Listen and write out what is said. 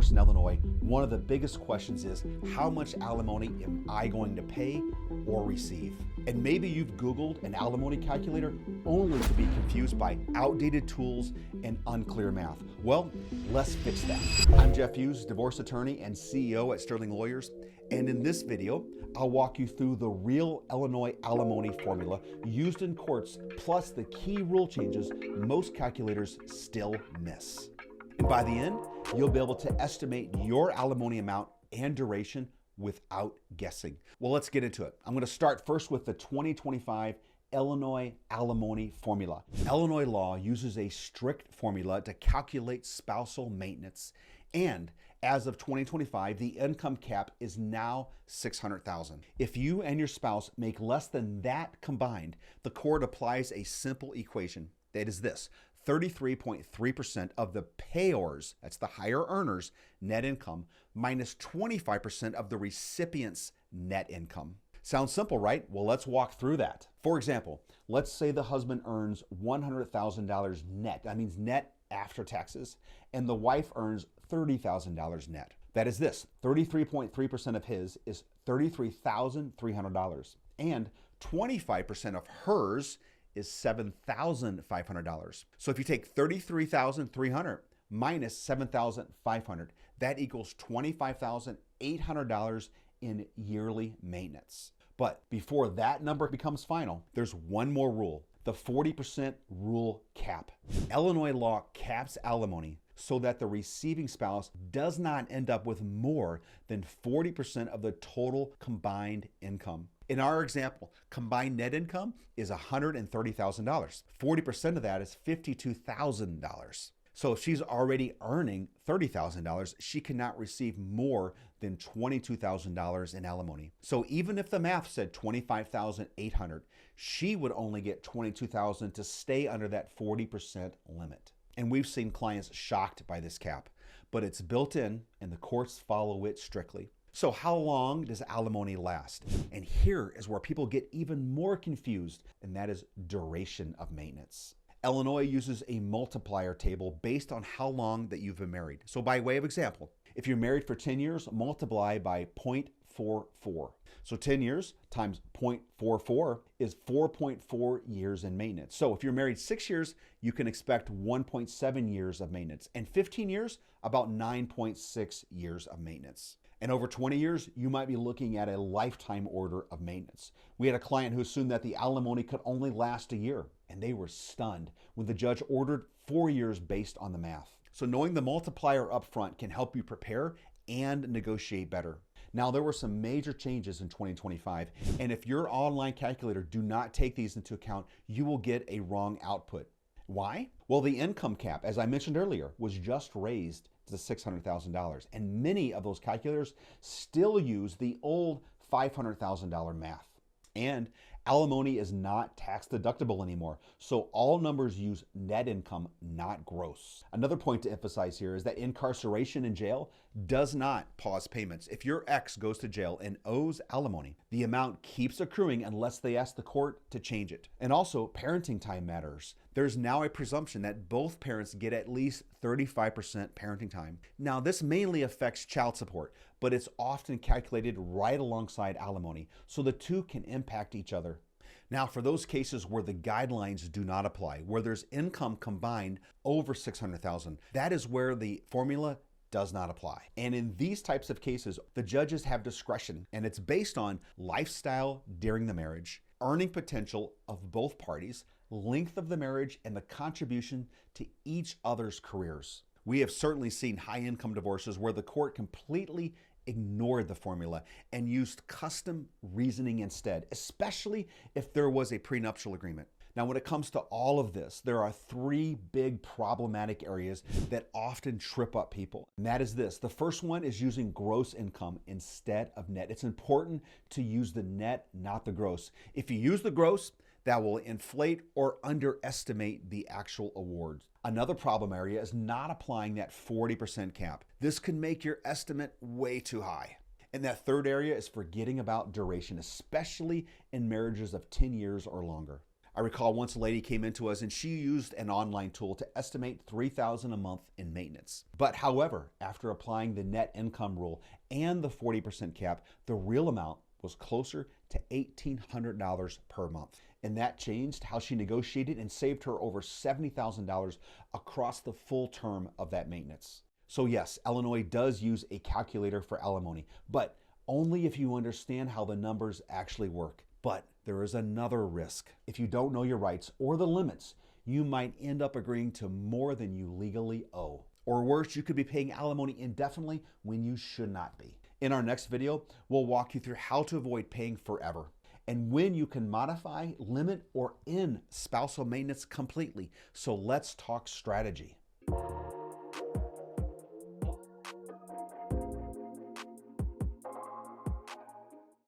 divorce in Illinois, one of the biggest questions is, how much alimony am I going to pay or receive? And maybe you've Googled an alimony calculator only to be confused by outdated tools and unclear math. Well, let's fix that. I'm Jeff Hughes, divorce attorney and CEO at Sterling Lawyers. And in this video, I'll walk you through the real Illinois alimony formula used in courts, plus the key rule changes most calculators still miss. And by the end, you'll be able to estimate your alimony amount and duration without guessing. Well, let's get into it. I'm going to start first with the 2025 Illinois alimony formula. Illinois law uses a strict formula to calculate spousal maintenance, and as of 2025, the income cap is now $600,000. If you and your spouse make less than that combined, the court applies a simple equation. That is this: 33.3% of the payors, that's the higher earners, net income, minus 25% of the recipient's net income. Sounds simple, right? Well, let's walk through that. For example, let's say the husband earns $100,000 net. That means net after taxes. And the wife earns $30,000 net. That is this: 33.3% of his is $33,300. And 25% of hers is $7,500. So if you take $33,300 minus $7,500, that equals $25,800 in yearly maintenance. But before that number becomes final, there's one more rule: the 40% rule cap. Illinois law caps alimony so that the receiving spouse does not end up with more than 40% of the total combined income. In our example, combined net income is $130,000. 40% of that is $52,000. So if she's already earning $30,000, she cannot receive more than $22,000 in alimony. So even if the math said $25,800, she would only get $22,000 to stay under that 40% limit. And we've seen clients shocked by this cap, but it's built in and the courts follow it strictly. So how long does alimony last? And here is where people get even more confused, and that is duration of maintenance. Illinois uses a multiplier table based on how long that you've been married. So by way of example, if you're married for 10 years, multiply by 0.44. So 10 years times 0.44 is 4.4 years in maintenance. So if you're married 6 years, you can expect 1.7 years of maintenance. And 15 years, about 9.6 years of maintenance. And over 20 years, you might be looking at a lifetime order of maintenance. We had a client who assumed that the alimony could only last a year, and they were stunned when the judge ordered 4 years based on the math. So knowing the multiplier up front can help you prepare and negotiate better. Now, there were some major changes in 2025, and if your online calculator do not take these into account, you will get a wrong output. Why? Well, the income cap, as I mentioned earlier, was just raised to $600,000, and many of those calculators still use the old $500,000 math. And alimony is not tax deductible anymore, so all numbers use net income, not gross. Another point to emphasize here is that incarceration in jail does not pause payments. If your ex goes to jail and owes alimony, the amount keeps accruing unless they ask the court to change it. And also, parenting time matters. There's now a presumption that both parents get at least 35% parenting time. Now, this mainly affects child support, but it's often calculated right alongside alimony, so the two can impact each other. Now, for those cases where the guidelines do not apply, where there's income combined over $600,000, that is where the formula does not apply. And in these types of cases, the judges have discretion, and it's based on lifestyle during the marriage, earning potential of both parties, length of the marriage, and the contribution to each other's careers. We have certainly seen high-income divorces where the court completely ignored the formula and used custom reasoning instead, especially if there was a prenuptial agreement. Now, when it comes to all of this, there are three big problematic areas that often trip up people. And that is this. The first one is using gross income instead of net. It's important to use the net, not the gross. If you use the gross, that will inflate or underestimate the actual awards. Another problem area is not applying that 40% cap. This can make your estimate way too high. And that third area is forgetting about duration, especially in marriages of 10 years or longer. I recall once a lady came into us and she used an online tool to estimate $3,000 a month in maintenance. But however, after applying the net income rule and the 40% cap, the real amount was closer to $1,800 per month. And that changed how she negotiated and saved her over $70,000 across the full term of that maintenance. So yes, Illinois does use a calculator for alimony, but only if you understand how the numbers actually work. But there is another risk. If you don't know your rights or the limits, you might end up agreeing to more than you legally owe. Or worse, you could be paying alimony indefinitely when you should not be. In our next video, we'll walk you through how to avoid paying forever and when you can modify, limit, or end spousal maintenance completely. So let's talk strategy.